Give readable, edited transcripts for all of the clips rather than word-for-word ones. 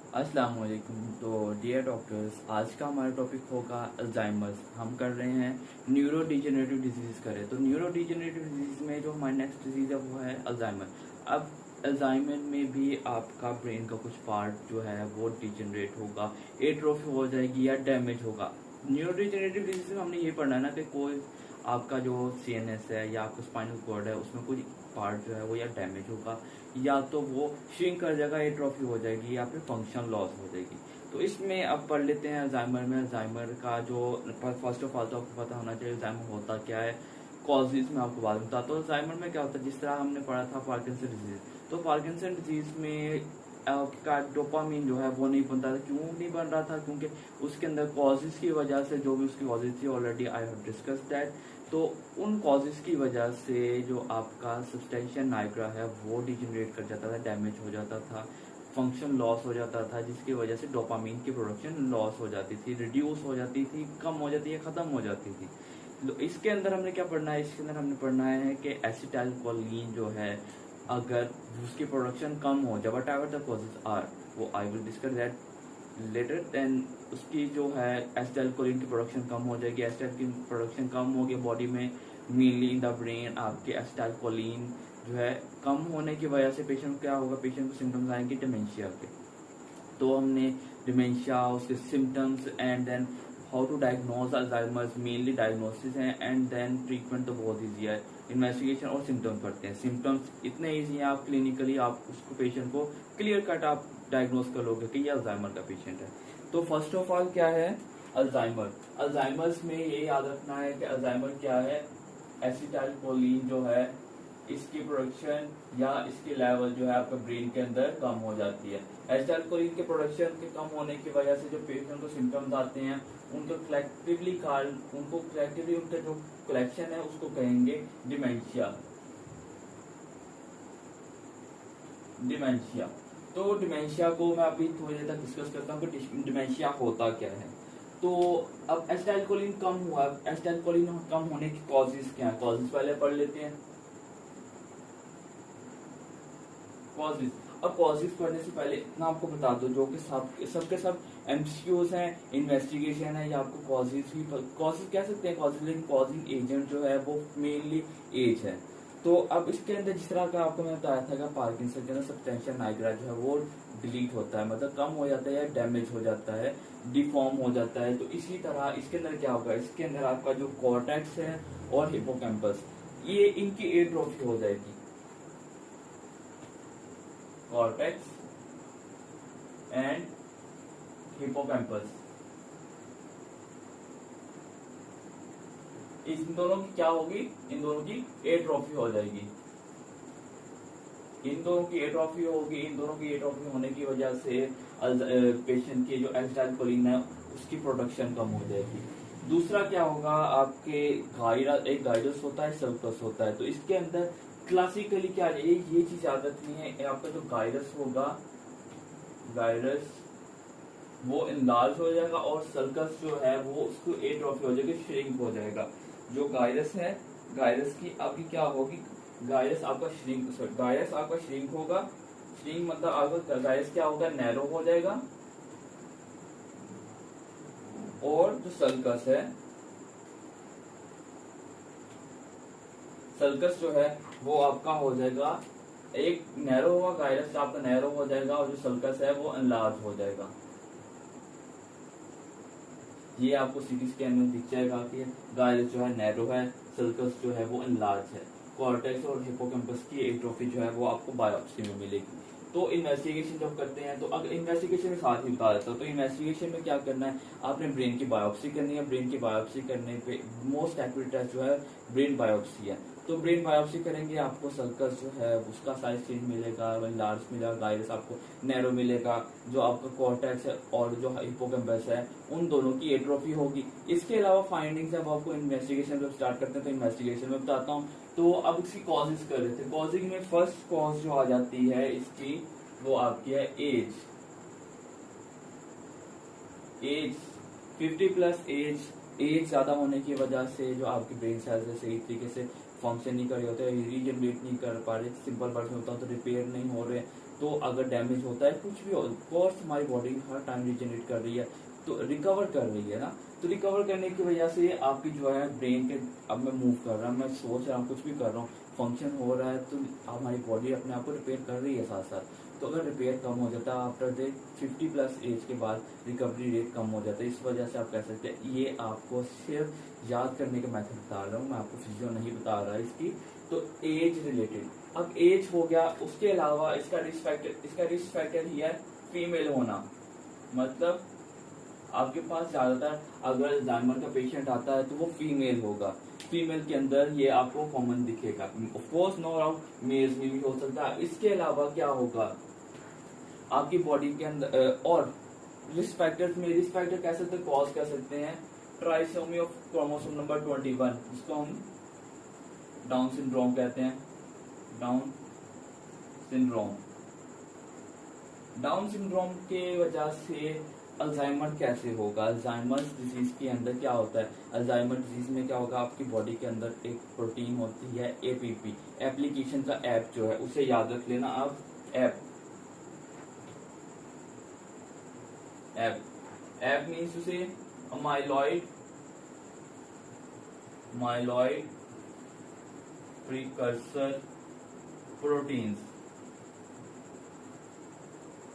अस्सलाम वालेकुम। तो डियर डॉक्टर्स, आज का हमारा टॉपिक होगा अल्जाइमर्स। हम कर रहे हैं न्यूरो डिजेनरेटिव डिजीज करें। तो न्यूरो डिजेनरेटिव डिजीज में जो हमारी नेक्स्ट डिजीज है वो है अल्जाइमर। अब अल्जाइमर में भी आपका ब्रेन का कुछ पार्ट जो है वो डिजेनरेट होगा, एट्रोफी हो जाएगी या डैमेज होगा। न्यूरो डिजेनरेटिव डिजीज में हमने ये पढ़ना है ना कि कोई आपका जो सीएनएस है या आपका स्पाइनल कॉर्ड है उसमें कोई पार्ट जो है वो या डैमेज होगा या तो वो श्रिंक कर जाएगा, एट्रोफी हो जाएगी या फिर फंक्शन लॉस हो जाएगी। तो इसमें अब पढ़ लेते हैं अल्जाइमर में। अल्जाइमर का जो फर्स्ट ऑफ ऑल तो आपको पता होना चाहिए अल्जाइमर होता क्या है। कॉजेज में आपको बाद में बताता हूँ। अल्जाइमर में क्या होता है, जिस तरह हमने पढ़ा था पार्किंसन डिजीज, तो पार्किंसन डिजीज में आपका डोपामीन जो है वो नहीं बनता था। क्यों नहीं बन रहा था? क्योंकि उसके अंदर कॉजेज की वजह से, जो भी उसकी कॉजेज थी already I have discuss that, तो उन कॉजेज की वजह से जो आपका सब्सटेंशिया नाइग्रा है वो डिजेनरेट कर जाता था, डैमेज हो जाता था, फंक्शन लॉस हो जाता था, जिसकी वजह से डोपामीन की प्रोडक्शन लॉस हो जाती थी, रिड्यूस हो जाती थी, कम हो जाती है, खत्म हो जाती थी। तो इसके अंदर हमने क्या पढ़ना है? इसके अंदर हमने पढ़ना है कि एसिटाइलकोलिन जो है अगर उसकी प्रोडक्शन कम हो, जब whatever the causes are, वो I will discuss that later, then उसकी जो है एसिटाइलकोलिन की प्रोडक्शन कम हो जाएगी। एसिटाइल की प्रोडक्शन कम होगी बॉडी में, मेनली इन द ब्रेन। आपके एसिटाइलकोलिन जो है कम होने की वजह से पेशेंट क्या होगा, पेशेंट को सिम्टम्स आएंगे डिमेंशिया के। तो हमने डिमेंशिया, उसके symptoms and then how to diagnose Alzheimer's, mainly diagnosis है एंड देन ट्रीटमेंट तो बहुत ईजी है। इन्वेस्टिगेशन और सिम्टम्स पढ़ते हैं। सिम्टम्स इतने ईजी हैं, आप क्लिनिकली आप उसको पेशेंट को क्लियर कट आप डायग्नोज कर लोगे कि ये अल्जाइमर का पेशेंट है। तो फर्स्ट ऑफ ऑल क्या है अल्जाइमर? अल्जाइमर्स में ये याद रखना है कि अल्जाइमर क्या है। एसिटाइलकोलिन जो है इसकी प्रोडक्शन या इसकी लेवल जो है आपका ब्रेन के अंदर कम हो जाती है। एसिटाइलकोलिन के प्रोडक्शन के कम होने की वजह से जो पेशेंट को सिम्टम्स आते हैं उनको कलेक्टिवली उनका जो कलेक्शन है उसको कहेंगे डिमेंशिया। डिमेंशिया तो डिमेंशिया को मैं अभी थोड़ी देर तक डिस्कस करता हूँ कि डिमेंशिया होता क्या है। तो अब एसिटाइलकोलिन कम हुआ, एसिटाइलकोलिन कम होने की कॉजेज क्या है? कॉजेज पहले पढ़ लेते हैं। कॉजेज, अब कॉजेज पढ़ने से पहले इतना आपको बता दो, जो कि सबके सब एमसीक्यूज हैं, इन्वेस्टिगेशन है, या आपको कॉजेज भी कॉजेज कह सकते हैं कॉजेज, लेकिन कॉजिंग एजेंट जो है वो मेनली एज है। तो अब इसके अंदर जिस तरह का आपको मैं बताया था कि पार्किंसन के अंदर सब्सटेंशिया नाइग्रा जो है वो डिलीट होता है, मतलब कम हो जाता है या डैमेज हो जाता है, डिफॉर्म हो जाता है। तो इसी तरह इसके अंदर क्या होगा, इसके अंदर आपका जो कॉर्टेक्स है और हिपोकैम्पस, ये इनकी एट्रोफी हो जाएगी। कॉर्टेक्स एंड हिपोकैम्पस, इन दोनों की क्या होगी? इन दोनों की एट्रोफी हो जाएगी। इन दोनों की एट्रोफी होगी। इन दोनों की एट्रोफी होने की वजह से पेशेंट की जो एसिटाइलकोलिन है उसकी प्रोडक्शन कम हो जाएगी। दूसरा क्या होगा, आपके एक गाइडस होता है, सल्कस होता है। तो इसके अंदर क्लासिकली क्या है, ये चीज याद रखनी है, आपका जो गाइडस होगा, गाइडस वो इनलार्ज हो जाएगा और सल्कस जो है वो उसको एट्रोफी हो जाएगी, श्रिंक हो जाएगा। जो गाइरस है, गाइरस की आपकी क्या होगी, गाइरस आपका श्रिंक होगा। श्रिंक मतलब आपका गाइरस क्या होगा, नैरो हो जाएगा। और जो सल्कस है, सल्कस जो है वो आपका हो जाएगा, एक नैरो होगा, गाइरस आपका नैरो हो जाएगा और जो सल्कस है वो एनलार्ज हो जाएगा। ये आपको सीटी स्कैन में दिख जाएगा कि गाइरस जो है नैरो है, सल्कस जो है वो एनलार्ज है। कॉर्टेक्स और हिपोकैम्पस की एट्रोफी जो है वो आपको बायोप्सी में मिलेगी। तो इन्वेस्टिगेशन जब करते हैं, तो अगर इन्वेस्टिगेशन में साथ ही बता देता हूँ, तो इन्वेस्टिगेशन में क्या करना है, आपने ब्रेन की बायोप्सी करनी है। ब्रेन की बायोप्सी करने पे मोस्ट एक्यूरेट टेस्ट जो है ब्रेन बायोप्सी है। तो ब्रेन बायोप्सी करेंगे, आपको सर्कस जो है उसका साइज चेंज मिलेगा, लार्ज मिलेगा, गाइरस आपको नैरो मिलेगा। जो आपका कॉर्टेक्स है और जो हिपोकैम्पस है उन दोनों की एट्रोफी होगी। इसके अलावा फाइंडिंग्स जब आपको इन्वेस्टिगेशन जब स्टार्ट करते हैं तो इन्वेस्टिगेशन में बताता हूँ। तो अब इसकी कॉजेज कर रहे थे। कॉजिंग में फर्स्ट कॉज जो आ जाती है इसकी, वो आपकी है एज। एज 50+ एज ज्यादा होने की वजह से जो आपके ब्रेन सेल्स है सही तरीके से फंक्शन नहीं कर रहे होते, रीजनरेट नहीं कर पा रहे, सिंपल वर्ड में होता है तो रिपेयर नहीं हो रहे, तो अगर डैमेज होता है कुछ भी हो, कोर्स हमारी बॉडी हर टाइम रिजेनरेट कर रही है, तो रिकवर कर रही है ना, तो रिकवर करने की वजह से आपकी जो है ब्रेन के, अब मैं मूव कर रहा हूँ, मैं सोच रहा हूँ, कुछ भी कर रहा हूँ, फंक्शन हो रहा है, तो हमारी बॉडी अपने आप को रिपेयर कर रही है साथ साथ। तो अगर रिपेयर कम हो जाता है आफ्टर द 50+ एज के बाद रिकवरी रेट कम हो जाता है। इस वजह से आप कह सकते हैं, ये आपको सिर्फ याद करने का मेथड बता रहा हूँ मैं, आपको फिजियो नहीं बता रहा इसकी। तो एज रिलेटेड, अब एज हो गया, उसके अलावा इसका रिस्क फैक्टर ही है फीमेल होना। मतलब आपके पास ज्यादातर अगर अल्जाइमर का पेशेंट आता है तो वो फीमेल होगा, फीमेल के अंदर ये आपको कॉमन दिखेगा। Of course no doubt males में भी हो सकता है। इसके अलावा क्या होगा आपकी बॉडी के अंदर, और रिस्क फैक्टर्स में, रिस्क फैक्टर कह सकते हैं, कॉज कह सकते हैं ट्राइसोमी ऑफ क्रोमोसोम नंबर 21, जिसको हम डाउन सिंड्रोम कहते हैं। डाउन सिंड्रोम, डाउन सिंड्रोम के वजह से अल्जाइमर कैसे होगा? अल्जाइमर डिजीज के अंदर क्या होता है? अल्जाइमर डिजीज में क्या होगा, आपकी बॉडी के अंदर एक प्रोटीन होती है एपीपी, एप्लीकेशन का ऐप जो है, उसे याद रख लेना आप। ऐप मीन्स उसे माइलॉइड प्रीकर्सर प्रोटीन्स।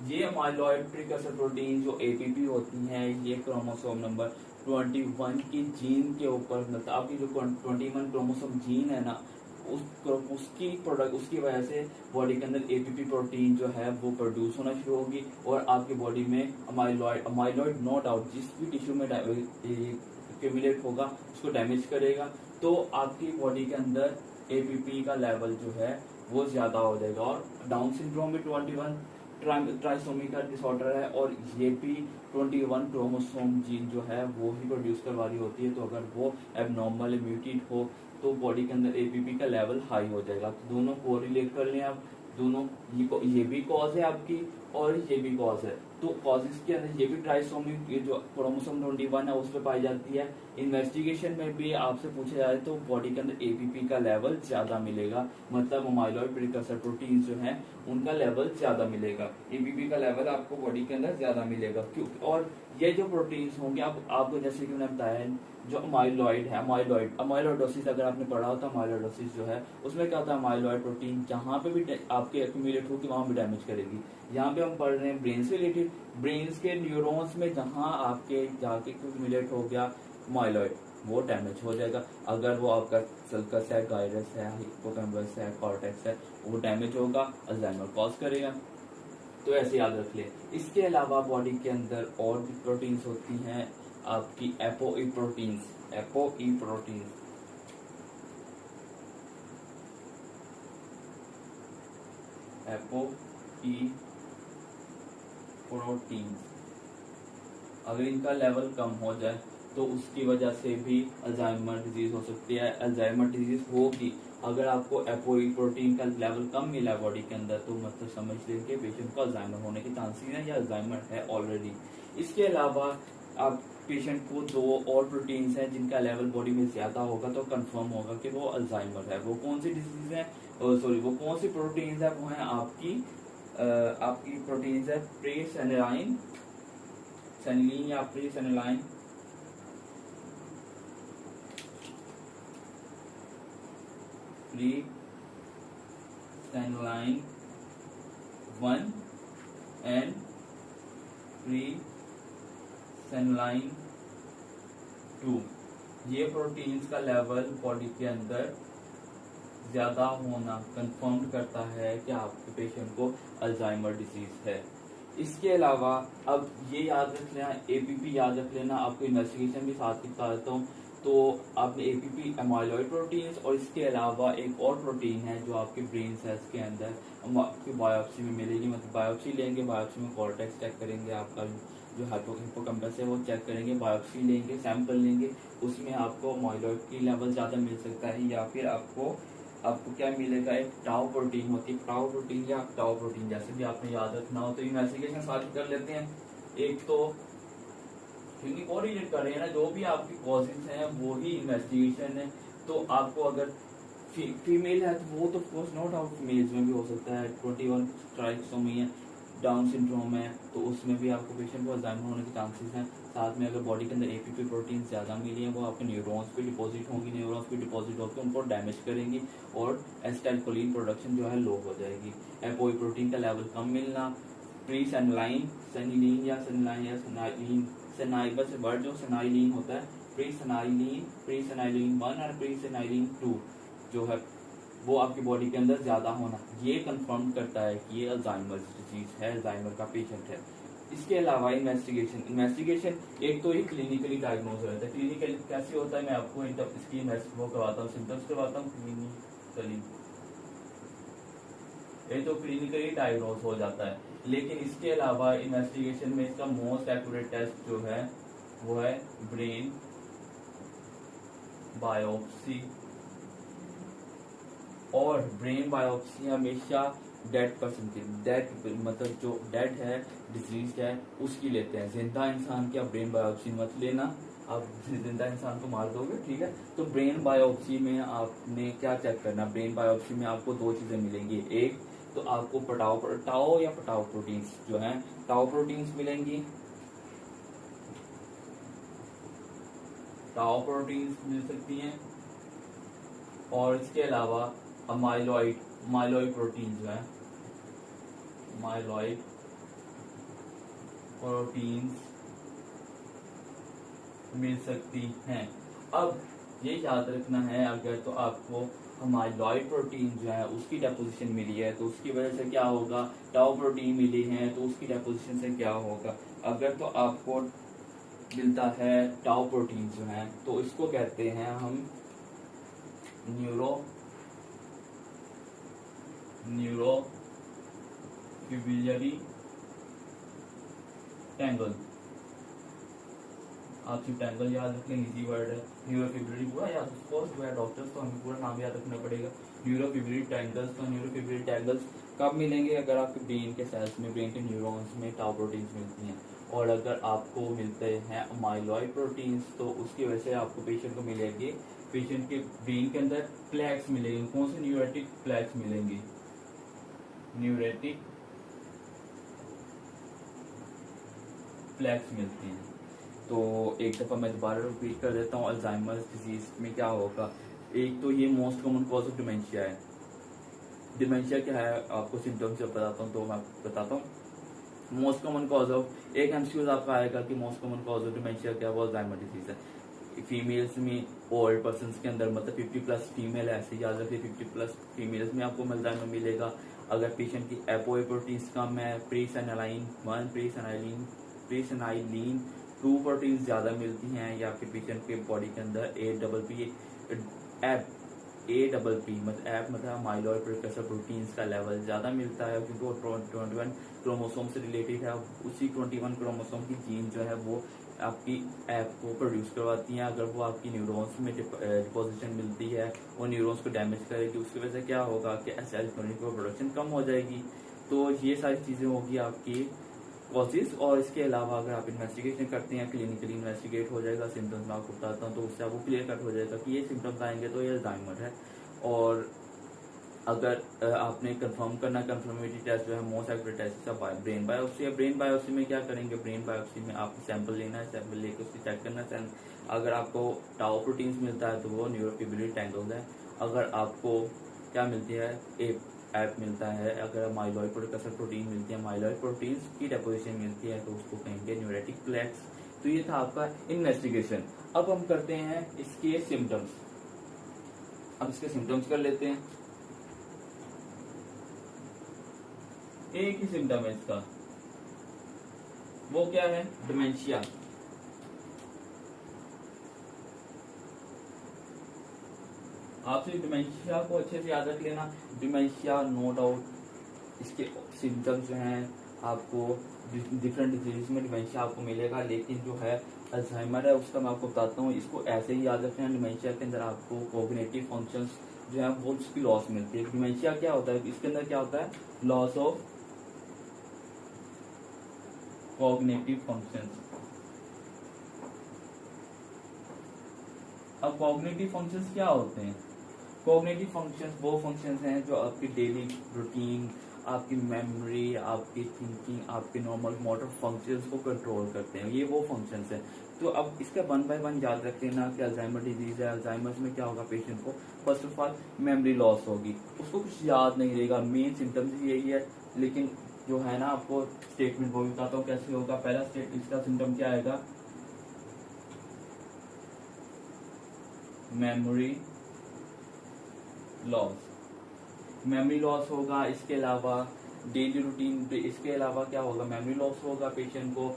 ये माइलॉइड प्रीकर्सर प्रोटीन जो एपीपी होती हैं, ये क्रोमोसोम नंबर 21 की जीन के ऊपर, मतलब आपकी जो 21 क्रोमोसोम जीन है ना, उसकी वजह से बॉडी के अंदर एपीपी प्रोटीन जो है वो प्रोड्यूस होना शुरू होगी, और आपकी बॉडी में अमाइलॉइड नो डाउट जिस भी टिश्यू में एक्यूमुलेट होगा उसको डैमेज करेगा, तो आपकी बॉडी के अंदर एपीपी का लेवल जो है वो ज्यादा हो जाएगा। और डाउन सिंड्रोम में 21 ट्राइसोमी का डिसऑर्डर है, और ये भी 21 क्रोमोसोम जीन जो है वो ही प्रोड्यूस करवा रही होती है। तो अगर वो एबनॉर्मल म्यूटेट हो तो बॉडी के अंदर एपीपी का लेवल हाई हो जाएगा। तो दोनों को रिलेट कर लें आप, दोनों ये भी कॉज है आपकी और ये भी कॉज है। तो कॉजेस के अंदर ये भी ट्राइसोमी, ये जो क्रोमोसोम 21 है उस पर पाई जाती है। इन्वेस्टिगेशन में भी आपसे पूछा जाए तो बॉडी के अंदर एपीपी का लेवल ज्यादा मिलेगा, मतलब अमाइलॉइड प्रीकर्सर प्रोटीन जो है उनका लेवल ज्यादा मिलेगा, एपीपी का लेवल आपको बॉडी के अंदर ज्यादा मिलेगा। क्यों? और ये जो प्रोटीन्स होंगे आपको जैसे कि मैंने बताया, जो अमाइलॉइड है, अमाइलॉइडोसिस अगर आपने पढ़ा हो तो अमाइलॉइडोसिस जो है उसमें क्या होता है, अमाइलॉइड प्रोटीन जहां पे भी आपके एक्यूमुलेट होगी वहां भी डैमेज करेगी। यहाँ पे हम पढ़ रहे हैं ब्रेन से रिलेटेड, ब्रेन्स के न्यूरॉन्स में जहां आपके जाके एक्यूमुलेट हो गया माइलॉइड, वो डैमेज हो जाएगा। अगर वो आपका सल्कस है, गायरस है, हिप्पोकैम्पस है, कॉर्टेक्स है, वो डैमेज होगा, अल्जाइमर कॉज करेगा। तो ऐसे याद रख ले। इसके अलावा बॉडी के अंदर और भी प्रोटीन्स होती हैं आपकी एपोई प्रोटीन्स, अगर इनका लेवल कम हो जाए तो उसकी वजह से भी अल्जाइमर डिजीज हो सकती है। अल्जाइमर डिजीज होगी अगर आपको एपोई प्रोटीन का लेवल कम मिला बॉडी के अंदर, तो मतलब समझ लीजिए पेशेंट को अल्जाइमर होने की चांसेस है या अल्जाइमर है ऑलरेडी। इसके अलावा आप पेशेंट को 2 और प्रोटीन्स हैं जिनका लेवल बॉडी में ज्यादा होगा तो कंफर्म होगा कि वो अल्जाइमर है। वो कौन सी डिजीज है, वो कौन सी प्रोटीन्स है? वो है आपकी प्रोटीन्स है प्रेसेनिलाइन, सेनिलीन या प्रेसेनिलाइन, प्रेसेनिलाइन 1 एंड प्रेसेनिलाइन 2। ये प्रोटीन्स का लेवल बॉडी के अंदर ज्यादा होना कंफर्म करता है कि आपके पेशेंट को अल्जाइमर डिजीज है। इसके अलावा अब ये याद रख लेना, एपीपी याद रख लेना, आपको इन्वेस्टिगेशन भी साथ बता देता हूँ। तो आपने एपीपी अमाइलॉइड प्रोटीन्स, और इसके अलावा एक और प्रोटीन है जो आपके ब्रेन सेल्स के अंदर आपकी बायोप्सी में मिलेगी, मतलब बायोप्सी लेंगे, बायोप्सी में कॉर्टेक्स चेक करेंगे, आपका जो हिप्पोकैम्पस है वो चेक करेंगे, बायोप्सी लेंगे, सैंपल लेंगे, उसमें आपको अमाइलॉइड की लेवल ज्यादा मिल सकता है, या फिर आपको क्या मिलेगा, एक टाउ प्रोटीन होती है, टाउ प्रोटीन या टाउ प्रोटीन, जैसे भी आपने याद रखना हो। तो इन्वेस्टिगेशन साथ कर लेते हैं। एक तो क्योंकि कोरिलेट कर रहे हैं ना, जो भी आपकी कॉजेज हैं वो ही इन्वेस्टिगेशन है। तो आपको अगर फीमेल है तो वो तो ऑफकोर्स नो डाउट मेल्स में भी हो सकता है। 21 ट्राइसोमी है, डाउन सिंड्रोम है, तो उसमें भी आपको पेशेंट को अल्जाइमर होने के चांसेस हैं। साथ में अगर बॉडी के अंदर एपीपी प्रोटीन ज़्यादा मिली है, वो आपके न्यूरॉन्स पे डिपॉजिट होंगी, न्यूरॉन्स पे डिपॉजिट होकर उनको डैमेज करेंगी और एसिटाइलकोलिन प्रोडक्शन जो है लो हो जाएगी। एपोई प्रोटीन का लेवल कम मिलना, प्री सेनिलाइन, सेनिलीन या सेनिलाइन या सेनाइलिन, सेनाइ बस वर्ड जो सेनाइलिन होता है, प्री सेनाइलिन 1 और प्री सेनाइलिन 2 जो है वो आपकी बॉडी के अंदर ज्यादा होना, ये कंफर्म करता है कि ये अल्जाइमर डिजीज है, अल्जाइमर का पेशेंट है। इसके अलावा इन्वेस्टिगेशन एक तो ये क्लिनिकली डायग्नोज हो जाता है। क्लिनिकली कैसे होता है मैं आपको इसकी वो करवाता हूँ, सिम्टम्स करवाता हूँ क्लिनिकली, ये तो क्लिनिकली डायग्नोज हो जाता है। लेकिन इसके अलावा इन्वेस्टिगेशन में इसका मोस्ट एक्यूरेट टेस्ट जो है वो है ब्रेन बायोप्सी। और ब्रेन बायोप्सी हमेशा डेड पर्सन की, डेड मतलब जो डेड है, डिजीज है, उसकी लेते हैं। जिंदा इंसान की आप ब्रेन बायोप्सी मत लेना, आप जिंदा इंसान को मार दोगे, ठीक है। तो ब्रेन बायोप्सी में आपने क्या चेक करना, ब्रेन बायोप्सी में आपको दो चीजें मिलेंगी। एक तो आपको टाओ या पटाओ प्रोटीन्स जो है, टाओ प्रोटीन्स मिलेंगी, टाओ प्रोटीन्स मिल सकती हैं। और इसके अलावा माइलॉइड प्रोटीन जो है, माइलॉइड प्रोटीन्स मिल सकती हैं। अब ये याद रखना है, अगर तो आपको माइलॉइड प्रोटीन जो है उसकी डेपोजिशन मिली है तो उसकी वजह से क्या होगा, टाउ प्रोटीन मिली है तो उसकी डेपोजिशन से क्या होगा। अगर तो आपको मिलता है टाउ प्रोटीन जो है तो इसको कहते हैं हम न्यूरोफिब्रिलरी टैंगल। आप सिर्फ टैंगल याद रखें, इजी वर्ड है। न्यूरोफिब्रिलरी पूरा याद, ऑफ कोर्स वो है डॉक्टर्स तो हमें पूरा नाम याद रखना पड़ेगा। न्यूरोफिब्रिलरी टैंगल्स, तो न्यूरोफिब्रिलरी टैंगल्स कब मिलेंगे, अगर आपके ब्रेन के सेल्स में, ब्रेन के न्यूरॉन्स में टाउ प्रोटीन्स मिलती हैं। और अगर आपको मिलते हैं माइलॉइड प्रोटीन्स तो उसकी वजह से आपको पेशेंट को मिलेगी, पेशेंट के ब्रेन के अंदर प्लेक्स मिलेंगे। कौन से न्यूरेटिक प्लेक्स मिलेंगी, न्यूरेटिक प्लेक्स मिलती हैं। तो एक दफा मैं दोबारा रिपीट कर देता हूँ, अल्जाइमर्स डिजीज में क्या होगा। एक तो ये most common cause of dementia है। डिमेंशिया क्या है आपको सिम्टम्स जब बताता हूँ तो मैं बताता हूँ। मोस्ट कॉमन कॉज ऑफ, एक एमसीक्यूज आपका आएगा कि most common cause of dementia क्या है, वो अल्जाइमर डिजीज है। फीमेल्स में, ओल्ड पर्सन के अंदर, मतलब 50+ फीमेल है, ऐसे याद रखिए 50+ फीमेल्स में आपको अल्जाइमर मिलेगा। अगर पेशेंट की एपोए प्रोटीन्स कम है, प्रीसेनाइलिन 1, प्रीसेनाइलिन 2 प्रोटीन्स ज्यादा मिलती हैं, या फिर पेशेंट के बॉडी के अंदर APP मतलब माइलॉइड प्रिकसर प्रोटीन्स का लेवल ज्यादा मिलता है, क्योंकि वो 21 क्रोमोसोम से रिलेटेड है। उसी 21 क्रोमोसोम की जीन जो है वो आपकी ऐप को प्रोड्यूस करवाती हैं। अगर वो आपकी न्यूरॉन्स में डिपोजिशन मिलती है, वो न्यूरॉन्स को डैमेज करेगी, उसकी वजह से क्या होगा कि एसिटाइलकोलिन की प्रोडक्शन कम हो जाएगी। तो ये सारी चीजें होगी आपकी कॉजेज। और इसके अलावा अगर आप इन्वेस्टिगेशन करते हैं, क्लिनिकली इन्वेस्टिगेट हो जाएगा, सिम्टम्स मैं आपको बताता हूँ तो उससे आपको क्लियर कट हो जाएगा कि ये सिम्टम्स आएंगे तो ये अल्जाइमर है। और अगर आपने कंफर्म करना, कंफर्मेटरी टेस्ट जो है मोस्ट एक्यूरेट टेस्ट है ब्रेन बायोप्सी है। ब्रेन बायोप्सी में क्या करेंगे, ब्रेन बायोप्सी में आपको सैंपल लेना है, सैंपल लेकर उसकी चेक करना है। अगर आपको टाउ प्रोटीन्स मिलता है तो वो न्यूरोफिब्रिलरी टैंगल्स है। अगर आपको क्या मिलती है, ऐप मिलता है, अगर माइलॉइड प्रिकसर प्रोटीन मिलती है, माइलॉइड प्रोटीन्स की डेपोजिशन मिलती है तो उसको कहेंगे न्यूरेटिक प्लेक्स। तो ये था आपका इन्वेस्टिगेशन। अब हम करते हैं इसके सिम्टम्स। अब इसके सिम्टम्स कर लेते हैं। एक ही सिम्टम है इसका, वो क्या है, डिमेंशिया। आप सिर्फ डिमेंशिया को अच्छे से याद रख लेना। डिमेंशिया नो डाउट इसके सिम्टम्स जो हैं आपको डिफरेंट डिजीज में डिमेंशिया आपको मिलेगा, लेकिन जो है अल्जाइमर है उसका मैं आपको बताता हूँ। इसको ऐसे ही याद रखना, डिमेंशिया के अंदर आपको कोग्निटिव फंक्शंस जो है वो उसकी लॉस मिलती है। डिमेंशिया क्या होता है, इसके अंदर क्या होता है, लॉस ऑफ कॉग्निटिव फंक्शंस। अब कॉग्निटिव फंक्शंस क्या होते हैं, कॉग्निटिव फंक्शंस वो फंक्शंस हैं जो आपकी डेली रूटीन, आपकी मेमोरी, आपकी थिंकिंग, आपके नॉर्मल मोटर फंक्शंस को कंट्रोल करते हैं, ये वो फंक्शंस हैं। तो अब इसका 1 बाय 1 याद रख लेना कि अल्जाइमर डिजीज है। अल्जाइमर्स में क्या होगा, पेशेंट को first of all memory loss होगी, उसको कुछ याद नहीं रहेगा, मेन सिम्टम्स यही है। लेकिन जो है ना, आपको स्टेटमेंट वो भी बताता हूँ कैसे होगा। पहला स्टेट इसका सिम्टम क्या आएगा, मेमोरी लॉस, मेमोरी लॉस होगा। इसके अलावा डेली रूटीन, इसके अलावा क्या होगा, मेमोरी लॉस होगा पेशेंट को।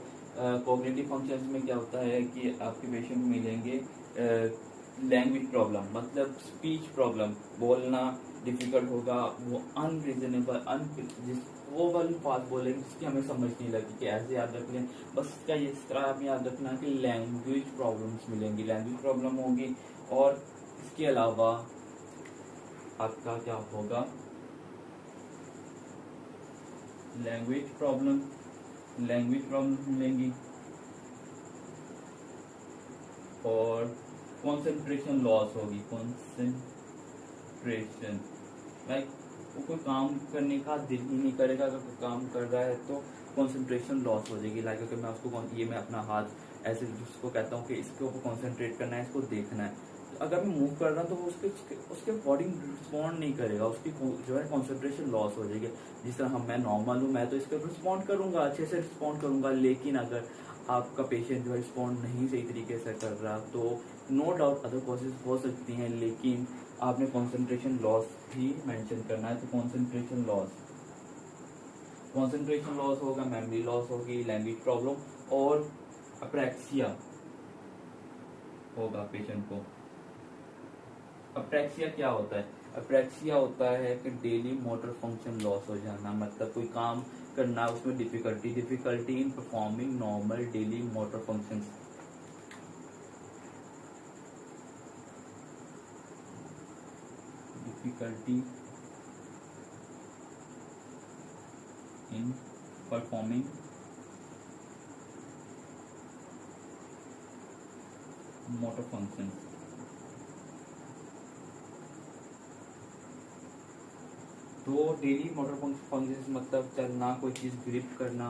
कॉग्निटिव फंक्शंस में क्या होता है कि आपके पेशेंट को मिलेंगे लैंग्वेज प्रॉब्लम, मतलब स्पीच प्रॉब्लम, बोलना डिफिकल्ट होगा, वो अनरीजनेबल वो वाली बात बोलेंगे जिसकी हमें समझ नहीं लगी, कि ऐसे याद रख लें बस। इसका इस तरह आप याद रखना कि लैंग्वेज प्रॉब्लम्स मिलेंगी, लैंग्वेज प्रॉब्लम होगी। और इसके अलावा आपका क्या होगा, लैंग्वेज प्रॉब्लम मिलेंगी। और कंसंट्रेशन लॉस होगी, कंसंट्रेशन लाइक वो कोई काम करने का दिल ही नहीं करेगा, अगर कोई काम कर रहा है तो कंसंट्रेशन लॉस हो जाएगी। लाइक अगर मैं उसको ये मैं अपना हाथ ऐसे जिसको कहता हूँ कि इसके ऊपर कंसंट्रेट करना है, इसको देखना है, तो अगर मैं मूव कर रहा हूँ तो वो उसके बॉडी रिस्पॉन्ड नहीं करेगा, उसकी जो है कंसंट्रेशन लॉस हो जाएगी। जिस तरह मैं नॉर्मल हूँ, मैं तो इसके रिस्पॉन्ड करूंगा, अच्छे से रिस्पॉन्ड करूंगा, लेकिन अगर आपका पेशेंट जो है रिस्पॉन्ड नहीं सही तरीके से कर रहा तो नो डाउट अदर कॉजेज हो सकती हैं, लेकिन आपने कंसंट्रेशन लॉस भी मेंशन करना है। तो कंसंट्रेशन लॉस होगा, मेमोरी लॉस होगी, लैंग्वेज प्रॉब्लम और अप्रैक्सिया होगा पेशेंट को। अप्रैक्सिया क्या होता है, अप्रैक्सिया होता है कि डेली मोटर फंक्शन लॉस हो जाना, मतलब कोई काम करना उसमें difficulty in performing normal daily motor functions. Difficulty in performing motor function. तो डेली मोटर फंक्शन मतलब चलना, कोई चीज़ ग्रिप करना,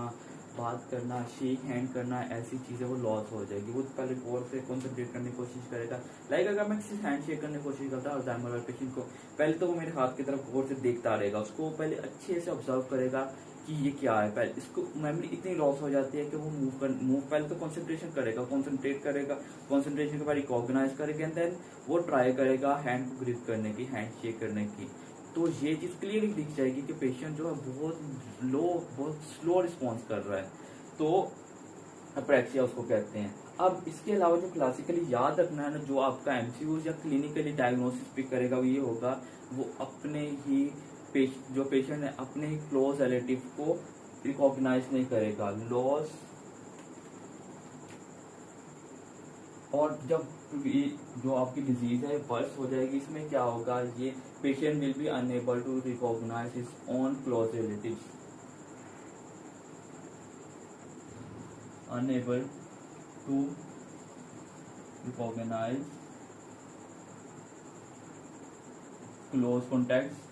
बात करना, शेक हैंड करना, ऐसी चीज़ें वो लॉस हो जाएगी। वो पहले गौर से कॉन्सेंट्रेट करने की कोशिश करेगा। लाइक अगर मैं किसी हैंड शेक करने की कोशिश करता हूँ अल्जाइमर वाले पेशेंट को, पहले तो वो मेरे हाथ की तरफ गौर से देखता रहेगा, उसको पहले अच्छे से ऑब्जर्व करेगा कि ये क्या है। पहले इसको मेमोरी इतनी लॉस हो जाती है कि वो मूव पहले तो कंसंट्रेशन करेगा, कंसंट्रेशन के बाद रिकॉग्नाइज करेगा, एंड देन वो ट्राई करेगा हैंड को ग्रिप करने की, हैंड शेक करने की। तो ये चीज़ क्लियरली दिख जाएगी कि पेशेंट जो है बहुत स्लो रिस्पॉन्स कर रहा है, तो अप्रैक्सिया उसको कहते हैं। अब इसके अलावा जो क्लासिकली याद रखना है ना, जो आपका एमसीयूज या क्लिनिकली डायग्नोसिस भी करेगा, वो ये होगा, वो अपने ही जो पेशेंट है अपने ही क्लोज रिलेटिव को रिकॉग्नाइज नहीं करेगा, लॉस। और जब जो आपकी डिजीज है वर्स हो जाएगी, इसमें क्या होगा, ये patient will be unable to recognize his own close relatives, unable to recognize close contacts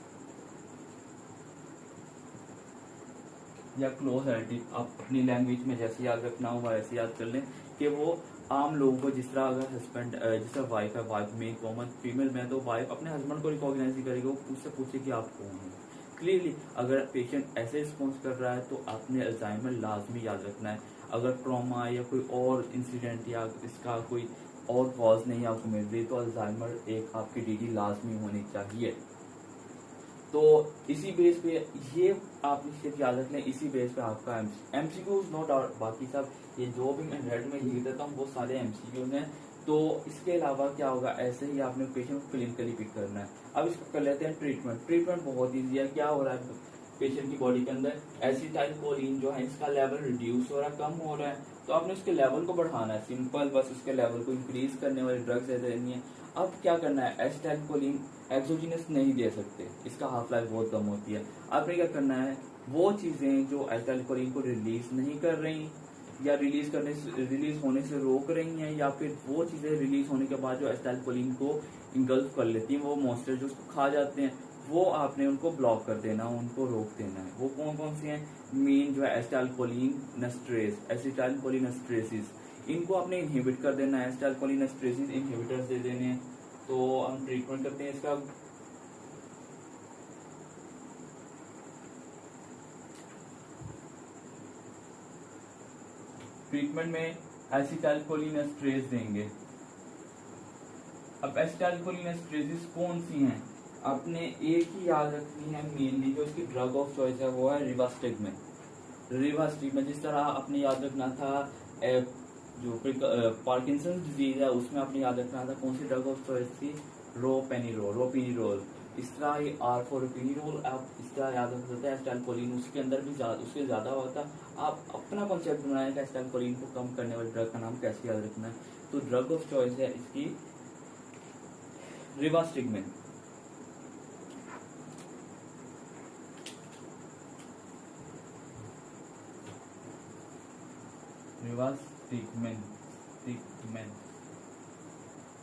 या क्लोज रिलेटिव। आप अपनी लैंग्वेज में जैसे याद रखना हो वैसे याद कर लें कि वो आम लोगों को, जिस तरह अगर हस्बैंड, जिस तरह वाइफ है, वाइफ में कॉमन फीमेल में तो वाइफ अपने हस्बैंड को रिकॉग्नाइज नहीं करेगी, वो उससे पूछे कि आप कौन हो। क्लियरली अगर पेशेंट ऐसे रिस्पॉन्स कर रहा है तो आपने अल्जाइमर लाजमी याद रखना है। अगर ट्रॉमा या कोई और इंसिडेंट या इसका कोई और कॉज नहीं आपको मिल रही तो अल्जाइमर एक आपकी डीडी लाजमी होनी चाहिए। तो इसी बेस पे ये आप सिर्फ याद रख लें, इसी बेस पे आपका एमसीक्यूज नो डाउट, बाकी सब ये जो भी मैं रेड में लिख देता हूँ वो सारे एमसीक्यूज हैं। तो इसके अलावा क्या होगा, ऐसे ही आपने पेशेंट को क्लिनिकली पिक करना है। अब इसको कर लेते हैं ट्रीटमेंट बहुत ईजी है। क्या हो रहा है पेशेंट की बॉडी के अंदर, एसिटाइलकोलिन जो है इसका लेवल रिड्यूस हो रहा है, कम हो रहा है, तो आपने उसके लेवल को बढ़ाना है, सिंपल, बस उसके लेवल को इंक्रीज करने वाली ड्रग्स दे देनी है। अब क्या करना है, एसिटाइलकोलिन एक्सोजिनस नहीं दे सकते, इसका हाफ लाइफ बहुत कम होती है। आपने क्या करना है, वो चीजें जो एसिटाइलकोलिन को रिलीज नहीं कर रही या रिलीज होने से रोक रही हैं, या फिर वो चीजें रिलीज होने के बाद जो एसिटाइलकोलिन को इंगल्फ कर लेती हैं, वो मॉइस्चर जो उसको खा जाते हैं, वो आपने उनको ब्लॉक कर देना, उनको रोक देना है। वो कौन कौन सी हैं? मेन जो है एसिटाइलकोलिनेस्ट्रेज, एसिटाइलकोलिनेस्ट्रेसिस, इनको आपने इनहिबिट कर देना है। एसिटाइलकोलिनेस्ट्रेसिस इनहिबिटर्स दे देने हैं। तो हम ट्रीटमेंट करते हैं इसका। ट्रीटमेंट में एसिटाइलकोलिनेस्ट्रेज देंगे। अब एसिटाइलकोलिनेस्ट्रेसिस कौन सी हैं? आपने एक ही याद रखनी है, मेनली जो इसकी ड्रग ऑफ चॉइस है वो है रिवास्टिगमेंट। रिवास्टिगमेंट जिस तरह आपने याद रखना था जो पार्किंसन डिजीज है उसमें आपने याद रखना था कौन सी ड्रग ऑफ चॉइस थी? रोपेनिरोल। इस तरह ये R4-रोपेनिरोल आप इस तरह याद रख सकते हैं। एसिटाइलकोलिन उसके अंदर भी उसके ज्यादा होता है। आप अपना कॉन्सेप्ट बनाएं कि एसिटाइलकोलिन को कम करने वाली ड्रग का नाम कैसे याद रखना है। तो ड्रग ऑफ चॉइस है इसकी रिवास्टिगमेंट।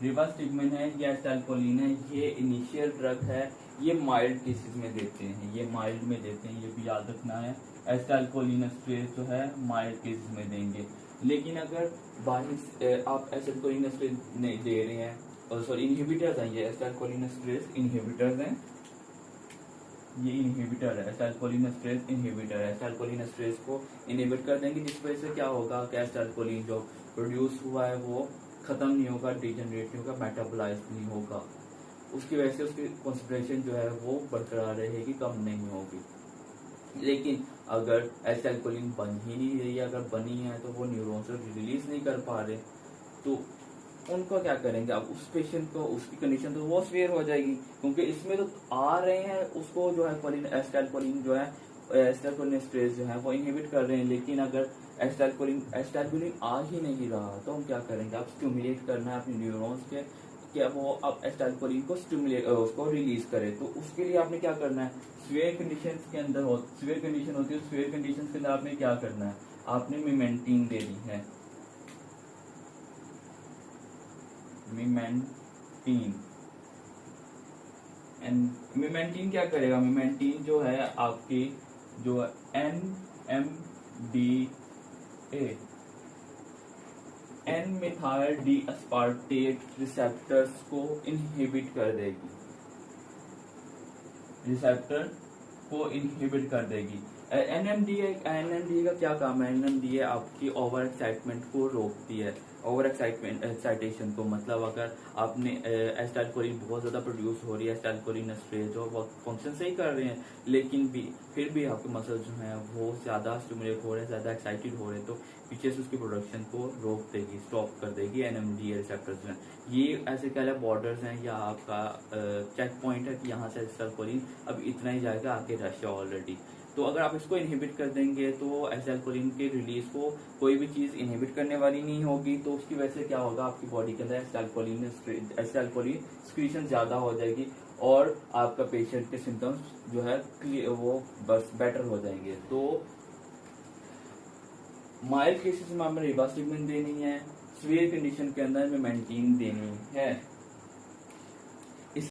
रिवास्टिगमेंट है, ये एसिटाइलकोलिन है, ये इनिशियल ड्रग है, ये माइल्ड केसेस में देते हैं, ये माइल्ड में देते हैं, ये भी याद रखना है। एसिटाइलकोलिनेस्ट्रेज जो है माइल्ड केसेस में देंगे। लेकिन अगर बारिश आप एसिटाइलकोलिनेस्ट्रेज नहीं दे रहे हैं, सॉरी इनहिबिटर्स हैं, ये एसिटाइलकोलिनेस्ट्रेज इनहिबिटर्स हैं, ये इनहिबिटर है, एसिटाइलकोलिनेस्ट्रेज इनहिबिटर है। एसिटाइलकोलिनेस्ट्रेज को इनहिबिट कर देंगे, जिस वजह से क्या होगा कि एसिटाइलकोलिन जो प्रोड्यूस हुआ है वो खत्म नहीं होगा, डिजेनरेट नहीं होगा, मेटाबोलाइज नहीं होगा। उसकी वजह से उसकी कॉन्सेंट्रेशन जो है वो बरकरार रहेगी, कम नहीं होगी। लेकिन अगर एसिटाइलकोलिन बन ही नहीं रही है, अगर बनी है तो वो न्यूरॉन से रिलीज नहीं कर पा रहे, तो उनको क्या करेंगे? अब उस पेशेंट को उसकी कंडीशन तो वो सीवियर हो जाएगी, क्योंकि इसमें तो आ रहे हैं उसको जो है एसिटाइलकोलिन जो है एसिटाइलकोलिनेस्ट्रेज जो है वो इनहिबिट कर रहे हैं। लेकिन अगर एसिटाइलकोलिन आ ही नहीं रहा तो हम क्या करेंगे? आप स्टिमुलेट करना है अपने न्यूरॉन्स के, क्या वो अब एसिटाइलकोलिन को स्टिमुलेट उसको रिलीज करे। तो उसके लिए आपने क्या करना है? सीवियर कंडीशन के अंदर सीवियर कंडीशन होती है, सीवियर कंडीशन के अंदर आपने क्या करना है? आपने मिमेंटीन देनी है, मिमेंटीन। मिमेंटीन क्या करेगा? मिमेंटीन जो है आपकी जो NMDA N methyl D अस्पार्टेट receptors को इनहिबिट कर देगी, रिसेप्टर को इनहिबिट कर देगी। एनएमडीए का क्या काम है? एनएमडीए आपकी ओवर एक्साइटमेंट को रोकती है, ओवर एक्साइटेशन को। मतलब अगर आपने एसिटाइलकोलिन बहुत ज्यादा प्रोड्यूस हो रही है, एसिटाइलकोलिनेस्ट्रेज जो वो फंक्शन सही कर रहे हैं, लेकिन फिर भी आपके मसल्स जो हैं वो ज्यादा स्टिमुलेट हो रहे हैं, ज्यादा एक्साइटेड हो रहे हैं, तो पीछे से उसकी प्रोडक्शन को रोक देगी, स्टॉप कर देगी एनएमडीए रिसेप्टर्स में। ये ऐसे कह बॉर्डर्स हैं या आपका चेक पॉइंट है कि यहाँ से एसिटाइलकोलिन अब इतना ही जाएगा, आगे रश है ऑलरेडी। तो अगर आप इसको इनहिबिट कर देंगे तो एसिटाइलकोलिन के रिलीज को कोई भी चीज इनहिबिट करने वाली नहीं होगी। तो उसकी वजह से क्या होगा? आपकी बॉडी के अंदर एसिटाइलकोलिन सिक्रीशन ज्यादा हो जाएगी और आपका पेशेंट के सिम्टम्स जो है वो बस बेटर हो जाएंगे। तो माइल्ड केसेस में हमें रिवास्टिगमेंट देनी है, सीवियर कंडीशन के अंदर में मेंटेन देनी है।